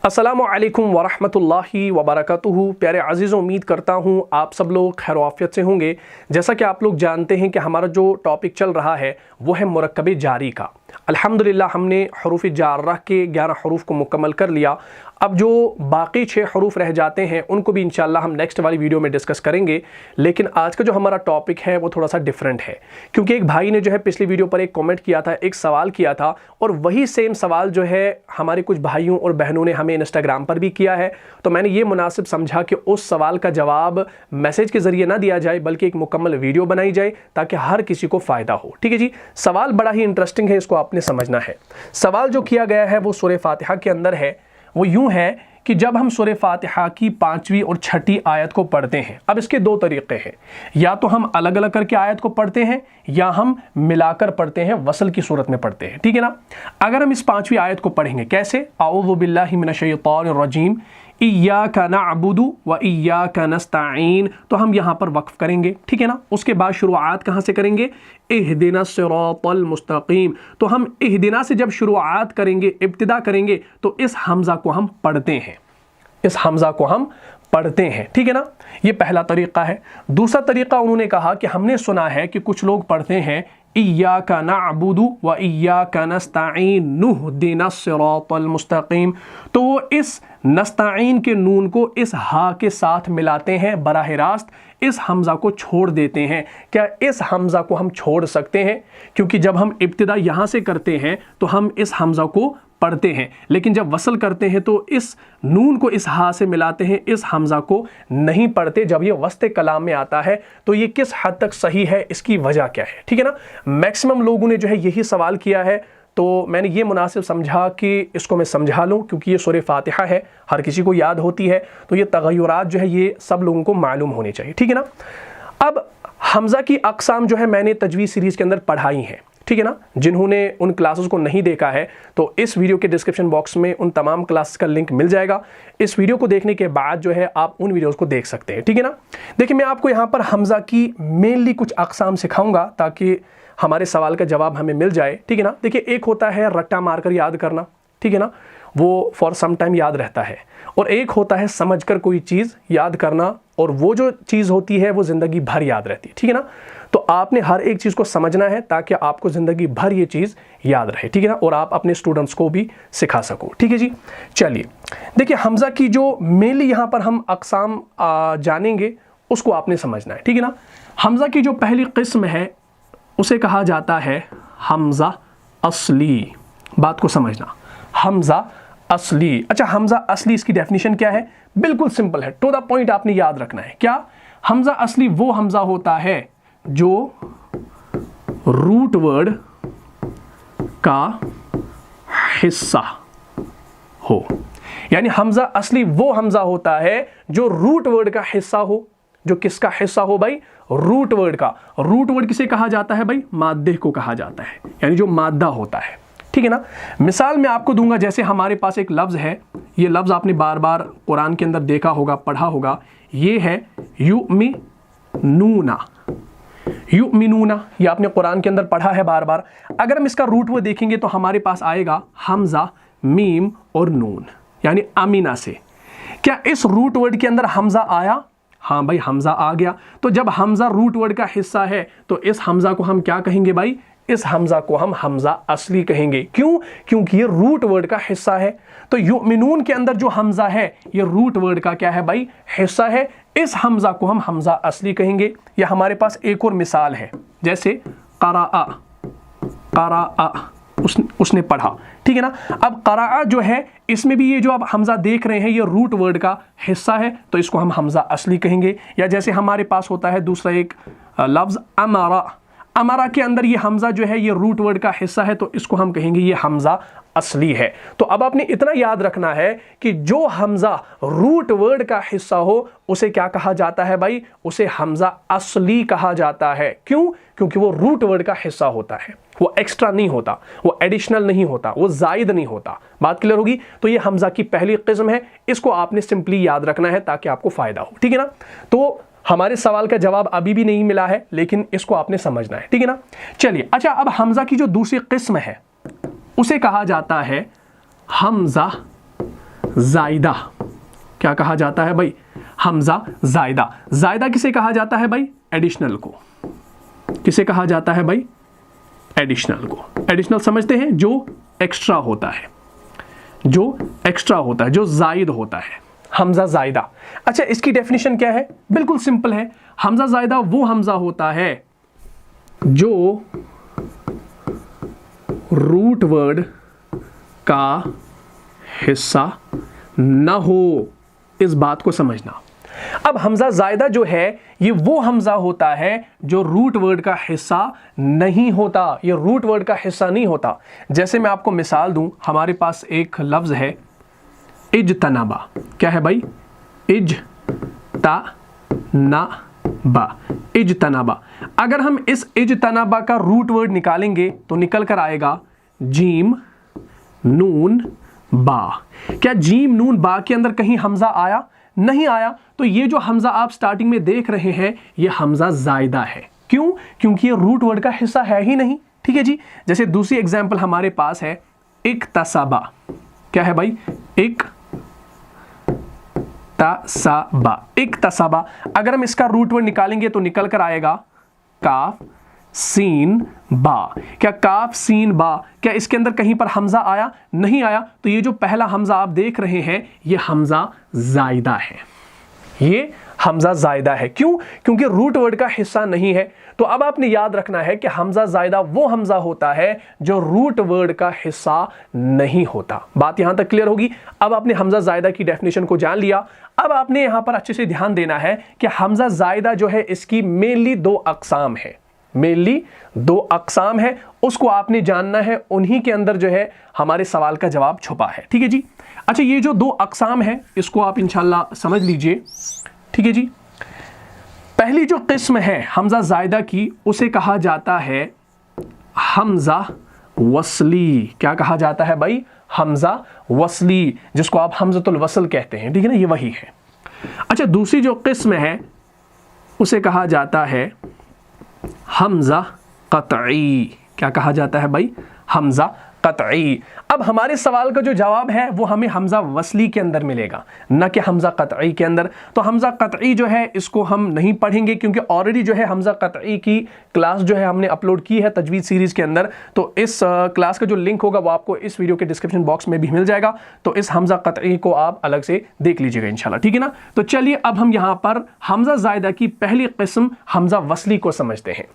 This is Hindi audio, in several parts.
अस्सलामु अलैकुम वरहमतुल्लाहि वबरकातुहू। प्यारे अज़ीज़, उम्मीद करता हूँ आप सब लोग खैर आफियत से होंगे। जैसा कि आप लोग जानते हैं कि हमारा जो टॉपिक चल रहा है वो है मुरक्कब जारी का। अल्हम्दुलिल्लाह हमने हुरूफ़ जारा के 11 हरूफ को मुकम्मल कर लिया। अब जो बाकी 6 हरूफ रह जाते हैं उनको भी इंशाअल्लाह हम नेक्स्ट वाली वीडियो में डिस्कस करेंगे। लेकिन आज का जो हमारा टॉपिक है वो थोड़ा सा डिफरेंट है, क्योंकि एक भाई ने जो है पिछली वीडियो पर एक कमेंट किया था, एक सवाल किया था, और वही सेम सवाल जो है हमारे कुछ भाइयों और बहनों ने हमें इंस्टाग्राम पर भी किया है। तो मैंने ये मुनासिब समझा कि उस सवाल का जवाब मैसेज के ज़रिए ना दिया जाए बल्कि एक मुकम्मल वीडियो बनाई जाए ताकि हर किसी को फ़ायदा हो। ठीक है जी। सवाल बड़ा ही इंटरेस्टिंग है, इसको आपने समझना है। सवाल जो किया गया है वो सूरह फातिहा के अंदर है। वो यूं है कि जब हम सूरह फातिहा की 5वीं और 6ठी आयत को पढ़ते हैं, अब इसके 2 तरीक़े हैं, या तो हम अलग अलग करके आयत को पढ़ते हैं या हम मिलाकर पढ़ते हैं, वसल की सूरत में पढ़ते हैं। ठीक है ना। अगर हम इस 5वीं आयत को पढ़ेंगे कैसे, आऊज़ु बिल्लाहि मिनश शैतानिर रजीम इय्याका नअबुदु व इय्याका नस्तईन, तो हम यहाँ पर वक्फ करेंगे। ठीक है ना। उसके बाद शुरुआत कहाँ से करेंगे, इहदिना सिरातल मुस्तकीम। तो हम इहदिना से जब शुरुआत करेंगे, इब्तिदा करेंगे, तो इस हमज़ा को हम पढ़ते हैं, इस हमज़ा को हम पढ़ते हैं। ठीक है ना। ये पहला तरीक़ा है। दूसरा तरीक़ा उन्होंने कहा कि हमने सुना है कि कुछ लोग पढ़ते हैं इय्याका नअबुदु व इय्याका नस्तईन नहदिना सिरातल मुस्तकीम, तो वो इस नस्तईन के नून को इस हा के साथ मिलाते हैं, बराह रास्त इस हमज़ा को छोड़ देते हैं। क्या इस हमज़ा को हम छोड़ सकते हैं? क्योंकि जब हम इब्तिदा यहाँ से करते हैं तो हम इस हमज़ा को पढ़ते हैं, लेकिन जब वसल करते हैं तो इस नून को इस हा से मिलाते हैं, इस हमज़ा को नहीं पढ़ते। जब ये वस्ते कलाम में आता है तो ये किस हद तक सही है, इसकी वजह क्या है? ठीक है ना। मैक्सिमम लोगों ने जो है यही सवाल किया है, तो मैंने ये मुनासिब समझा कि इसको मैं समझा लूँ, क्योंकि ये सूरह फातिहा है, हर किसी को याद होती है, तो ये तग़य्युरात जो है ये सब लोगों को मालूम होने चाहिए। ठीक है ना। अब हमज़ा की अक़साम जो है मैंने तजवीज़ सीरीज़ के अंदर पढ़ाई हैं। ठीक है ना। जिन्होंने उन क्लासेस को नहीं देखा है तो इस वीडियो के डिस्क्रिप्शन बॉक्स में उन तमाम क्लासेस का लिंक मिल जाएगा। इस वीडियो को देखने के बाद जो है आप उन वीडियोस को देख सकते हैं। ठीक है ना। देखिए, मैं आपको यहाँ पर हमज़ा की मेनली कुछ अक़साम सिखाऊंगा ताकि हमारे सवाल का जवाब हमें मिल जाए। ठीक है ना। देखिए, एक होता है रट्टा मारकर याद करना, ठीक है ना, वो फॉर सम टाइम याद रहता है, और एक होता है समझकर कोई चीज़ याद करना, और वो जो चीज़ होती है वो ज़िंदगी भर याद रहती है। ठीक है ना। तो आपने हर एक चीज़ को समझना है ताकि आपको ज़िंदगी भर ये चीज़ याद रहे। ठीक है ना। और आप अपने स्टूडेंट्स को भी सिखा सको। ठीक है जी। चलिए, देखिए, हमज़ा की जो मेनली यहाँ पर हम अक़साम जानेंगे उसको आपने समझना है। ठीक है ना। हमज़ा की जो पहली किस्म है उसे कहा जाता है हमज़ा असली। बात को समझना, हमज़ा असली। अच्छा, हमज़ा असली, इसकी डेफिनेशन क्या है? बिल्कुल सिंपल है, टू द पॉइंट आपने याद रखना है। क्या? हमज़ा असली वो हमज़ा होता है जो रूट वर्ड का हिस्सा हो। यानी हमज़ा असली वो हमज़ा होता है जो रूट वर्ड का हिस्सा हो। जो किसका हिस्सा हो भाई? रूट वर्ड का। रूट वर्ड किसे कहा जाता है भाई? माद्दे को कहा जाता है, यानी जो माद्दा होता है। ठीक है ना। मिसाल मैं आपको दूंगा, जैसे हमारे पास एक लफ्ज़ है, ये लफ्ज़ आपने बार बार कुरान के अंदर देखा होगा, पढ़ा होगा, ये है युमिनूना। युमिनूना, ये आपने कुरान के अंदर पढ़ा है बार बार। अगर हम इसका रूट वर्ड देखेंगे तो हमारे पास आएगा हमज़ा मीम और नून, यानी अमीना से। क्या इस रूट वर्ड के अंदर हमज़ा आया? हाँ भाई, हमज़ा आ गया। तो जब हमज़ा रूट वर्ड का हिस्सा है तो इस हमज़ा को हम क्या कहेंगे भाई? इस हमज़ा को हम हमज़ा असली कहेंगे। क्यों? क्योंकि ये रूट वर्ड का हिस्सा है। तो युमिनून के अंदर जो हमज़ा है ये रूट वर्ड का क्या है भाई? हिस्सा है। इस हमज़ा को हम हमज़ा असली कहेंगे। या हमारे पास एक और मिसाल है, जैसे क़राअ, क़राअ उसने पढ़ा। ठीक है ना। अब क़राअ जो है, इसमें भी ये जो आप हमज़ा देख रहे हैं ये रूट वर्ड का हिस्सा है, तो इसको हम हमज़ा असली कहेंगे। या जैसे हमारे पास होता है दूसरा एक लफ्ज़ अमरा। अमरा के अंदर ये हमज़ा जो है ये रूट वर्ड का हिस्सा है, तो इसको हम कहेंगे ये हमज़ा असली है। तो अब आपने इतना याद रखना है कि जो हमज़ा रूट वर्ड का हिस्सा हो उसे क्या कहा जाता है भाई? उसे हमज़ा असली कहा जाता है। क्यों? क्योंकि वो रूट वर्ड का हिस्सा होता है, वो एक्स्ट्रा नहीं होता, वो एडिशनल नहीं होता, वो जायद नहीं होता। बात क्लियर होगी? तो ये हमज़ा की पहली किस्म है, इसको आपने सिंपली याद रखना है ताकि आपको फ़ायदा हो। ठीक है ना। तो हमारे सवाल का जवाब अभी भी नहीं मिला है, लेकिन इसको आपने समझना है। ठीक है ना। चलिए, अच्छा, अब हमज़ा की जो दूसरी किस्म है उसे कहा जाता है हमज़ा जायदा। क्या कहा जाता है भाई? हमजा जायदा। जायदा किसे कहा जाता है भाई? एडिशनल को। किसे कहा जाता है भाई? एडिशनल को। एडिशनल समझते हैं? जो एक्स्ट्रा होता है, जो एक्स्ट्रा होता है, जो जायद होता है, हमजा जायदा। अच्छा, इसकी डेफिनेशन क्या है? बिल्कुल सिंपल है। हमजा जायदा वो हमजा होता है जो रूट वर्ड का हिस्सा न हो। इस बात को समझना। अब हमजा जायदा जो है ये वो हमजा होता है जो रूट वर्ड का हिस्सा नहीं होता। ये रूट वर्ड का हिस्सा नहीं होता। जैसे मैं आपको मिसाल दूं, हमारे पास एक लफ्ज है इज्तनबा। क्या है भाई? इज्तनबा। इज्तनबा। अगर हम इस इज्तनबा का रूट वर्ड निकालेंगे तो निकल कर आएगा जीम नून बा। क्या जीम नून बा के अंदर कहीं हमजा आया? नहीं आया। तो ये जो हमजा आप स्टार्टिंग में देख रहे हैं ये हमजा जायदा है। क्यों? क्योंकि ये रूट वर्ड का हिस्सा है ही नहीं। ठीक है जी। जैसे दूसरी एग्जांपल हमारे पास है इक्तसबा। क्या है भाई? इक्तसबा। इक्तसबा। अगर हम इसका रूट वर्ड निकालेंगे तो निकल कर आएगा काफ सीन बा। क्या काफ सीन बा, क्या इसके अंदर कहीं पर हमजा आया? नहीं आया। तो ये जो पहला हमजा आप देख रहे हैं ये हमजा जायदा है। ये हमजा जायदा है। क्यों? क्योंकि रूट वर्ड का हिस्सा नहीं है। तो अब आपने याद रखना है कि हमजा जायदा वो हमजा होता है जो रूट वर्ड का हिस्सा नहीं होता। बात यहां तक क्लियर होगी। अब आपने हमजा जायदा की डेफिनेशन को जान लिया। अब आपने यहां पर अच्छे से ध्यान देना है कि हमजा जायदा जो है इसकी मेनली दो अकसाम है। मेनली दो अकसाम है, उसको आपने जानना है। उन्हीं के अंदर जो है हमारे सवाल का जवाब छुपा है। ठीक है जी। अच्छा, ये जो दो अकसाम है इसको आप इंशाल्लाह समझ लीजिए। ठीक है जी। पहली जो किस्म है हमजा जायदा की उसे कहा जाता है हमजा वसली। क्या कहा जाता है भाई? हमजा वसली, जिसको आप हमजतुल वसल कहते हैं। ठीक है ना, ये वही है। अच्छा, दूसरी जो किस्म है उसे कहा जाता है हमजा कतई। क्या कहा जाता है भाई? हमजा कतई। अब हमारे सवाल का जो जवाब है वो हमें हमजा वसली के अंदर मिलेगा, न कि हमजा कतई के अंदर। तो हमजा कतई जो है इसको हम नहीं पढ़ेंगे क्योंकि ऑलरेडी जो है हमजा कतई की क्लास जो है हमने अपलोड की है तजवीद सीरीज के अंदर। तो इस क्लास का जो लिंक होगा वो आपको इस वीडियो के डिस्क्रिप्शन बॉक्स में भी मिल जाएगा। तो इस हमजा कतई को आप अलग से देख लीजिएगा इंशाल्लाह। ठीक है ना। तो चलिए अब हम यहाँ पर हमजा जायदा की पहली किस्म हमजा वसली को समझते हैं।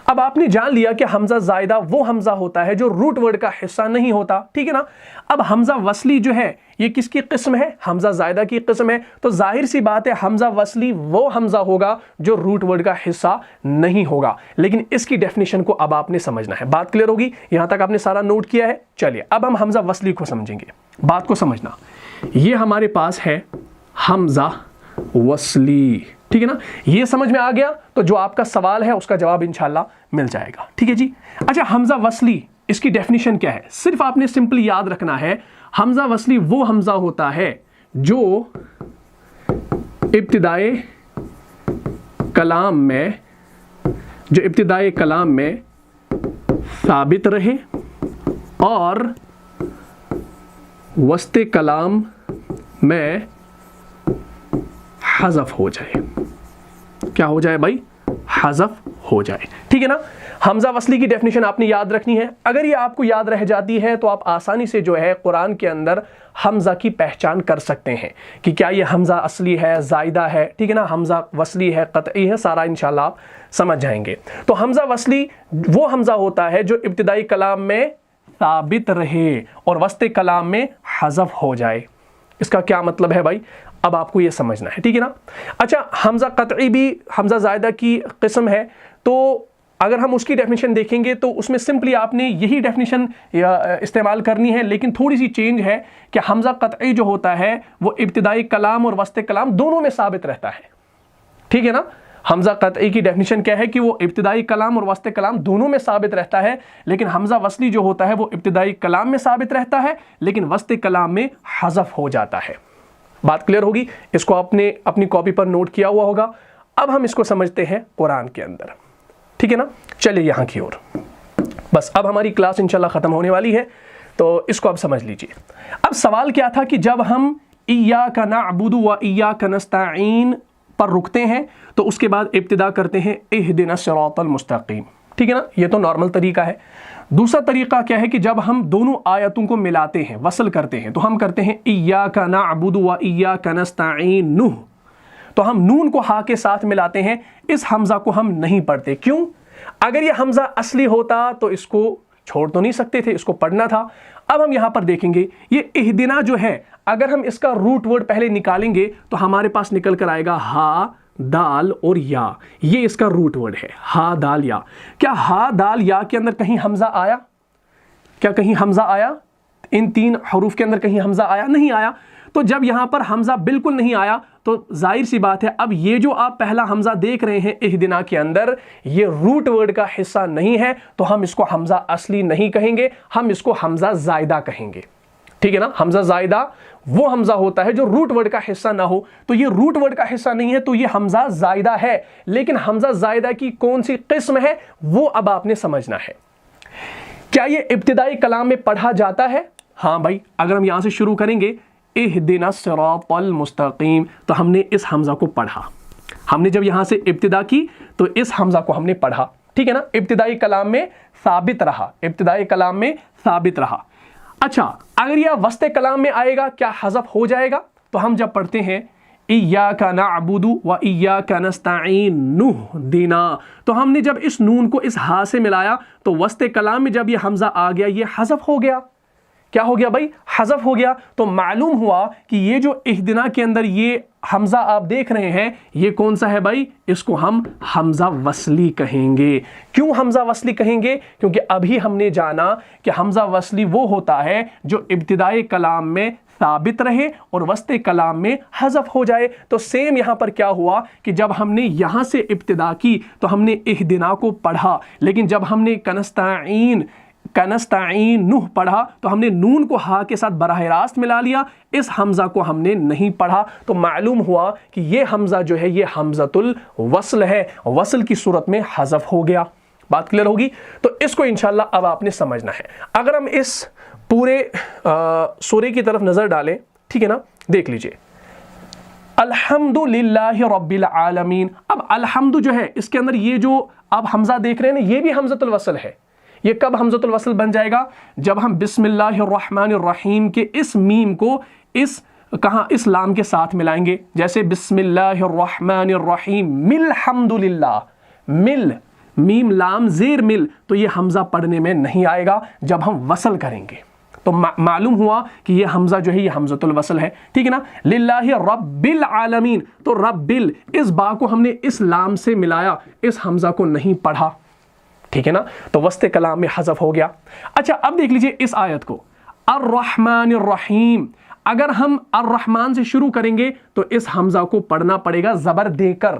अब आपने जान लिया कि हमजा जायदा वो हमजा होता है जो रूट वर्ड का हिस्सा नहीं होता। ठीक है ना। अब हमजा वसली जो है ये किसकी किस्म है? हमजा जायदा की किस्म है। तो जाहिर सी बात है हमजा वसली वो हमजा होगा जो रूट वर्ड का हिस्सा नहीं होगा। लेकिन इसकी डेफिनेशन को अब आपने समझना है। बात क्लियर होगी? यहां तक आपने सारा नोट किया है। चलिए अब हम हमजा वसली को समझेंगे। बात को समझना, ये हमारे पास है हमजा वसली। ठीक है ना। ये समझ में आ गया तो जो आपका सवाल है उसका जवाब इंशाल्लाह मिल जाएगा। ठीक है जी। अच्छा, हमजा वसली इसकी डेफिनेशन क्या है? सिर्फ आपने सिंपली याद रखना है हमजा वसली वो हमजा होता है जो इब्तिदाए कलाम में साबित रहे और वस्ते कलाम में हज़फ हो जाए। क्या हो जाए भाई? हज़फ हो जाए। ठीक है ना। हमजा वसली की डेफिनेशन आपने याद रखनी है। अगर ये आपको याद रह जाती है तो आप आसानी से जो है कुरान के अंदर हमजा की पहचान कर सकते हैं कि क्या ये हमजा असली है, जायदा है। ठीक है ना। हमजा वसली है, कतई है, सारा इंशाल्लाह आप समझ जाएंगे। तो हमजा वसली वो हमजा होता है जो इब्तिदाई कलाम में साबित रहे और वस्ते कलाम में हज़फ हो जाए। इसका क्या मतलब है भाई? अब आपको ये समझना है। ठीक है ना। अच्छा, हमजा कतई भी हमजा जायदा की किस्म है। तो अगर हम उसकी डेफिनेशन देखेंगे तो उसमें सिंपली आपने यही डेफिनेशन इस्तेमाल करनी है, लेकिन थोड़ी सी चेंज है कि हमजा कतई जो होता है वो इब्तिदाई कलाम और वस्ते कलाम दोनों में साबित रहता है। ठीक है ना। हमजा कतई की डेफिनेशन क्या है कि वो इब्तिदाई कलाम और वस्ते कलाम दोनों में साबित रहता है। लेकिन हमजा वसली जो होता है वो इब्तिदाई कलाम में साबित रहता है लेकिन वस्ते कलाम में हज़फ हो जाता है। बात क्लियर होगी? इसको आपने अपनी कॉपी पर नोट किया हुआ होगा। अब हम इसको समझते हैं कुरान के अंदर। ठीक है ना। चलिए यहां की ओर। बस अब हमारी क्लास इंशाल्लाह खत्म होने वाली है तो इसको अब समझ लीजिए। अब सवाल क्या था कि जब हम इय्याका नअबुदु व इय्याका नस्तईन पर रुकते हैं तो उसके बाद इब्तिदा करते हैं इहदिनस सिरातल मुस्तकीम। ठीक है ना, ये तो नॉर्मल तरीका है। दूसरा तरीका क्या है कि जब हम दोनों आयतों को मिलाते हैं, वसल करते हैं, तो हम करते हैं इय्याका नअबुदु व इय्याका नस्तईन नूह, तो हम नून को हा के साथ मिलाते हैं, इस हमजा को हम नहीं पढ़ते। क्यों? अगर ये हमजा असली होता तो इसको छोड़ तो नहीं सकते थे, इसको पढ़ना था। अब हम यहां पर देखेंगे ये इहदिना जो है, अगर हम इसका रूट वर्ड पहले निकालेंगे तो हमारे पास निकल कर आएगा हा दाल और या, ये इसका रूट वर्ड है, हा दाल या। क्या हा दाल या के अंदर कहीं हमजा आया? क्या कहीं हमजा आया? इन तीन हरूफ के अंदर कहीं हमजा आया? नहीं आया। तो जब यहां पर हमजा बिल्कुल नहीं आया तो जाहिर सी बात है, अब ये जो आप पहला हमजा देख रहे हैं इहदिना के अंदर, ये रूट वर्ड का हिस्सा नहीं है, तो हम इसको हमजा असली नहीं कहेंगे, हम इसको हमजा जायदा कहेंगे। ठीक है ना, हमजा जायदा वो हमजा होता है जो रूट वर्ड का हिस्सा ना हो, तो ये रूट वर्ड का हिस्सा नहीं है, तो ये हमजा जायदा है। लेकिन हमजा जायदा की कौन सी किस्म है वो अब आपने समझना है। क्या ये इब्तिदाई कलाम में पढ़ा जाता है? हाँ भाई, अगर हम यहां से शुरू करेंगे इहदिनस सिरातल मुस्तकीम, तो हमने इस हमजा को पढ़ा। हमने जब यहां से इब्तिदा की तो इस हमजा को हमने पढ़ा। ठीक है ना, इब्तिदाई कलाम में साबित रहा, इब्तिदाई कलाम में साबित रहा। अच्छा, अगर यह वस्ते कलाम में आएगा, क्या हज़फ हो जाएगा? तो हम जब पढ़ते हैं इय्याका नअबुदु व इय्याका नस्तईन नूहदिना, तो हमने जब इस नून को इस हा से मिलाया तो वस्ते कलाम में जब यह हमजा आ गया, ये हज़फ हो गया। क्या हो गया भाई? हज़फ हो गया। तो मालूम हुआ कि ये जो इहदिना के अंदर ये हमजा आप देख रहे हैं, ये कौन सा है भाई? इसको हम हमजा वसली कहेंगे। क्यों हमजा वसली कहेंगे? क्योंकि अभी हमने जाना कि हमजा वसली वो होता है जो इब्तिदाई कलाम में साबित रहे और वस्ते कलाम में हज़फ हो जाए। तो सेम यहां पर क्या हुआ कि जब हमने यहां से इब्तिदा की तो हमने इहदिना को पढ़ा, लेकिन जब हमने कनस्ताईन नूह पढ़ा तो हमने नून को हा के साथ बराह रास्त मिला लिया, इस हमजा को हमने नहीं पढ़ा। तो मालूम हुआ कि ये हमजा जो है ये हमजतुल वस्ल है, वस्ल की सूरत में हज़फ हो गया। बात क्लियर होगी? तो इसको इंशाल्लाह अब आपने समझना है। अगर हम इस पूरे सूरे की तरफ नजर डालें, ठीक है ना, देख लीजिए अल्हम्दुलिल्लाहि रब्बिल आलमीन। अब अल्हम्दु जो है इसके अंदर ये जो आप हमजा देख रहे हैं ना, ये भी हमजतुल वस्ल है। ये कब हमजतुल वस्ल बन जाएगा? जब हम बिस्मिल्लाहिर्रहमानिर्रहीम के इस मीम को इस लाम के साथ मिलाएंगे। जैसे बिस्मिल्लाहिर्रहमानिर्रहीम मिल्हम्दुलिल्लाह, मिल मीम लाम जेर मिल, तो ये हमजा पढ़ने में नहीं आएगा जब हम वसल करेंगे। तो मालूम हुआ कि ये हमजा जो है ये हमजतुल वसल है। ठीक है ना, लिल्लाहि रब्बिल आलमीन, तो रब्बिल इस बा को हमने इस लाम से मिलाया, इस हमजा को नहीं पढ़ा। ठीक है ना, तो वस्ते कलाम में हज़फ हो गया। अच्छा, अब देख लीजिए इस आयत को, अर्रहमानिर्रहीम। अगर हम अर्रहमान से शुरू करेंगे तो इस हमजा को पढ़ना पड़ेगा ज़बर देकर।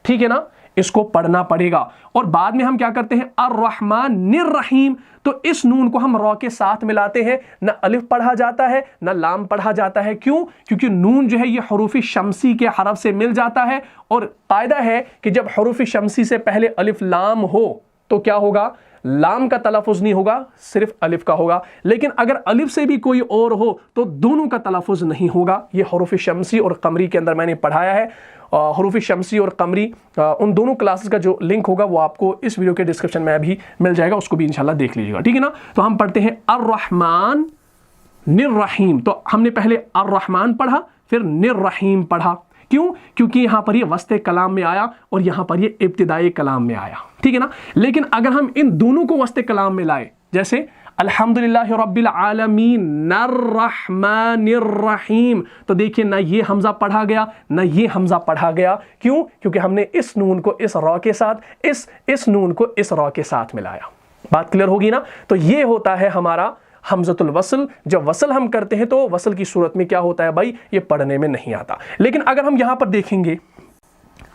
ठीक है ना, इसको पढ़ना पड़ेगा। और बाद में हम क्या करते हैं, अर्रहमानिर्रहीम, तो इस नून को हम रॉ के साथ मिलाते हैं, ना अलिफ पढ़ा जाता है ना लाम पढ़ा जाता है। क्यों? क्योंकि नून जो है ये हरूफी शमसी के हरफ से मिल जाता है, और कायदा है कि जब हरूफी शमसी से पहले अलिफ लाम हो तो क्या होगा? लाम का तलफ़ुज़ नहीं होगा, सिर्फ अलिफ का होगा। लेकिन अगर अलिफ से भी कोई और हो तो दोनों का तलफ़ुज़ नहीं होगा। ये हरूफ शमसी और कमरी के अंदर मैंने पढ़ाया है। हरूफ शमसी और कमरी उन दोनों क्लासेस का जो लिंक होगा वो आपको इस वीडियो के डिस्क्रिप्शन में भी मिल जाएगा, उसको भी इंशाल्लाह देख लीजिएगा। ठीक है ना, तो हम पढ़ते हैं अर्रहमान निर्रहीम। तो हमने पहले अर्रहमान पढ़ा, फिर निर्रहीम पढ़ा। क्यों? क्योंकि यहां पर ये वस्ते कलाम में आया और यहां पर ये इब्तिदाई कलाम में आया। ठीक है ना, लेकिन अगर हम इन दोनों को वस्ते कलाम में लाए, जैसे अल्हम्दुलिल्लाहि रब्बिल आलमीन नर्रहमानिर्रहीम, तो देखिए ना ये हमजा पढ़ा गया ना ये हमजा पढ़ा गया। क्यों? क्योंकि हमने इस नून को इस रॉ के साथ, इस नून को इस रॉ के साथ मिलाया। बात क्लियर होगी ना? तो ये होता है हमारा हमजतुल वसल। जब वसल हम करते हैं तो वसल की सूरत में क्या होता है भाई, ये पढ़ने में नहीं आता। लेकिन अगर हम यहां पर देखेंगे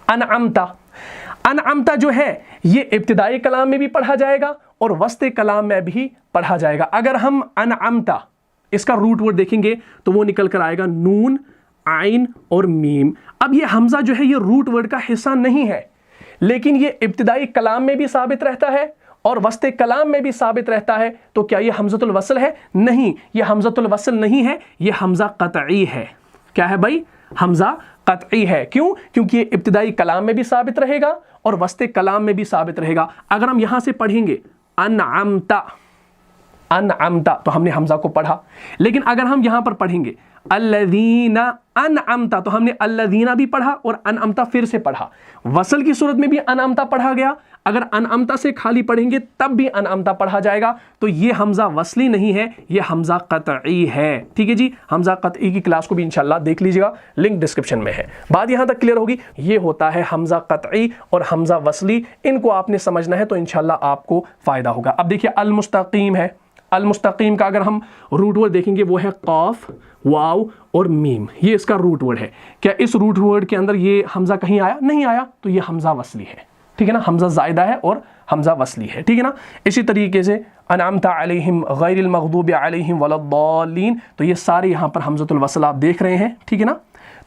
अनअमता, अनअमता जो है ये इब्तिदाई कलाम में भी पढ़ा जाएगा और वस्ते कलाम में भी पढ़ा जाएगा। अगर हम अनअमता इसका रूट वर्ड देखेंगे तो वो निकल कर आएगा नून आइन और मीम। अब ये हमजा जो है ये रूट वर्ड का हिस्सा नहीं है, लेकिन ये इब्तिदाई कलाम में भी साबित रहता है और वस्ते कलाम में भी साबित रहता है। तो क्या ये हमजतुल वसल है? नहीं, ये हमजतुल वसल नहीं है, ये हमजा कतई है। क्या है भाई? हमजा कतई है। क्यों? क्योंकि ये इब्तिदाई कलाम में भी साबित रहेगा और वस्ते कलाम में भी साबित रहेगा। अगर हम यहां से पढ़ेंगे अनअमता, अनअमता, तो हमने हमजा को पढ़ा। लेकिन अगर हम यहां पर पढ़ेंगे अल्लज़ीना अनअमता, तो हमने अल्लज़ीना भी पढ़ा और अनअमता फिर से पढ़ा। वसल की सूरत में भी अनअमता पढ़ा गया, अगर अनअमता से खाली पढ़ेंगे तब भी अनअमता पढ़ा जाएगा। तो ये हमजा वसली नहीं है, ये हमजा कतई है। ठीक है जी, हमजा कतई की क्लास को भी इंशाल्लाह देख लीजिएगा, लिंक डिस्क्रिप्शन में है। बात यहां तक क्लियर होगी। ये होता है हमजा कतई और हमजा वसली, इनको आपने समझना है तो इंशाल्लाह आपको फायदा होगा। अब देखिए अल मुस्तकीम है, अल मुस्तकीम का अगर हम रूट वर्ड देखेंगे वो है कॉफ, वाव और मीम, ये इसका रूट वर्ड है। क्या इस रूट वर्ड के अंदर ये हमजा कहीं आया? नहीं आया, तो ये हमजा वसली है। ठीक है ना, हमजा जायदा है और हमजा वसली है। ठीक है ना। इसी तरीके से अनअमता अलैहिम गैरिल मग़दूबि अलैहिम वलद्दालीन, तो ये सारे यहाँ पर हमज़तुल वसल आप देख रहे हैं। ठीक है ना,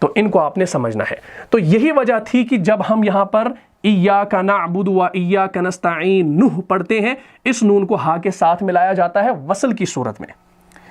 तो इनको आपने समझना है। तो यही वजह थी कि जब हम यहाँ पर इय्याका नअबुदु व इय्याका नस्तईन नूह पढ़ते हैं, इस नून को हा के साथ मिलाया जाता है वसल की सूरत में।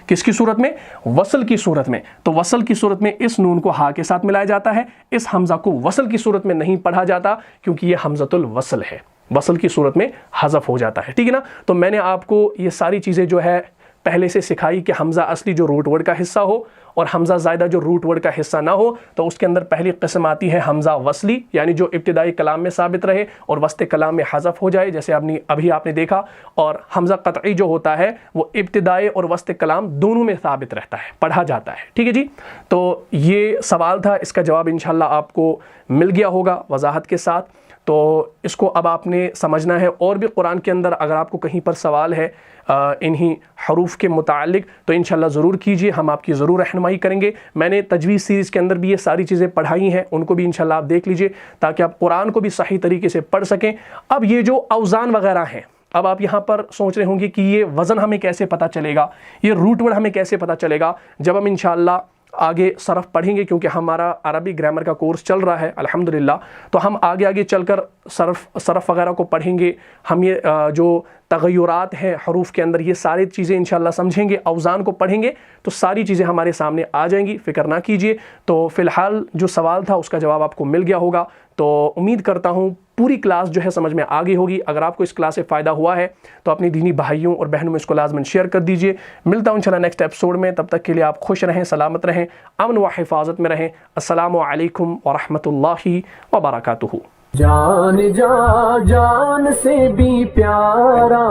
किसकी सूरत में? वसल की सूरत में। तो वसल की सूरत में इस नून को हा के साथ मिलाया जाता है। इस हमजा को वसल की सूरत में नहीं पढ़ा जाता क्योंकि ये हमजतुल वसल है, वसल की सूरत में हज़फ हो जाता है। ठीक है ना। तो मैंने आपको ये सारी चीज़ें जो है पहले से सिखाई कि हमजा असली जो रूट वर्ड का हिस्सा हो और हमजा ज़ायदा जो रूट वर्ड का हिस्सा ना हो, तो उसके अंदर पहली किस्म आती है हमजा वसली, यानी जो इब्तिदाई कलाम में साबित रहे और वस्ते कलाम में हज़फ हो जाए, जैसे अभी आपने देखा। और हमजा कतई जो होता है वो इब्तिदाई और वस्ते कलाम दोनों में साबित रहता है, पढ़ा जाता है। ठीक है जी। तो ये सवाल था, इसका जवाब इंशाल्लाह आपको मिल गया होगा वजाहत के साथ। तो इसको अब आपने समझना है। और भी कुरान के अंदर अगर आपको कहीं पर सवाल है इन्हीं हरूफ के मुतालिक, तो इंशाल्लाह ज़रूर कीजिए, हम आपकी ज़रूर रहनुमाई करेंगे। मैंने तजवीज़ सीरीज़ के अंदर भी ये सारी चीज़ें पढ़ाई हैं, उनको भी इंशाल्लाह आप देख लीजिए ताकि आप कुरान को भी सही तरीके से पढ़ सकें। अब ये जो औज़ान वगैरह हैं, अब आप यहाँ पर सोच रहे होंगे कि ये वज़न हमें कैसे पता चलेगा, ये रूट वर्ड हमें कैसे पता चलेगा। जब हम इंशाल्लाह आगे सरफ पढ़ेंगे, क्योंकि हमारा अरबी ग्रामर का कोर्स चल रहा है अल्हम्दुलिल्लाह, तो हम आगे आगे चलकर सरफ वगैरह को पढ़ेंगे। हम ये जो तगय्युरात हैं हरूफ के अंदर, ये सारी चीज़ें इंशाल्लाह समझेंगे। औज़ान को पढ़ेंगे तो सारी चीज़ें हमारे सामने आ जाएंगी, फ़िक्र ना कीजिए। तो फ़िलहाल जो सवाल था उसका जवाब आपको मिल गया होगा। तो उम्मीद करता हूँ पूरी क्लास जो है समझ में आ गई होगी। अगर आपको इस क्लास से फ़ायदा हुआ है तो अपनी दीनी भाइयों और बहनों में इसको लाज़मन शेयर कर दीजिए। मिलता हूँ इंशाल्लाह नेक्स्ट एपिसोड में। तब तक के लिए आप खुश रहें, सलामत रहें, अमन व हिफाजत में रहें। अस्सलामु अलैकुम व रहमतुल्लाहि व बरकातुहू। जान जा जान से भी प्यारा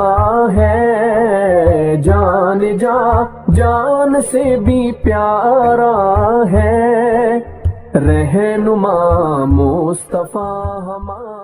है, जान जा जान से भी प्यारा है, रहनुमा मुस्तफा हमारा।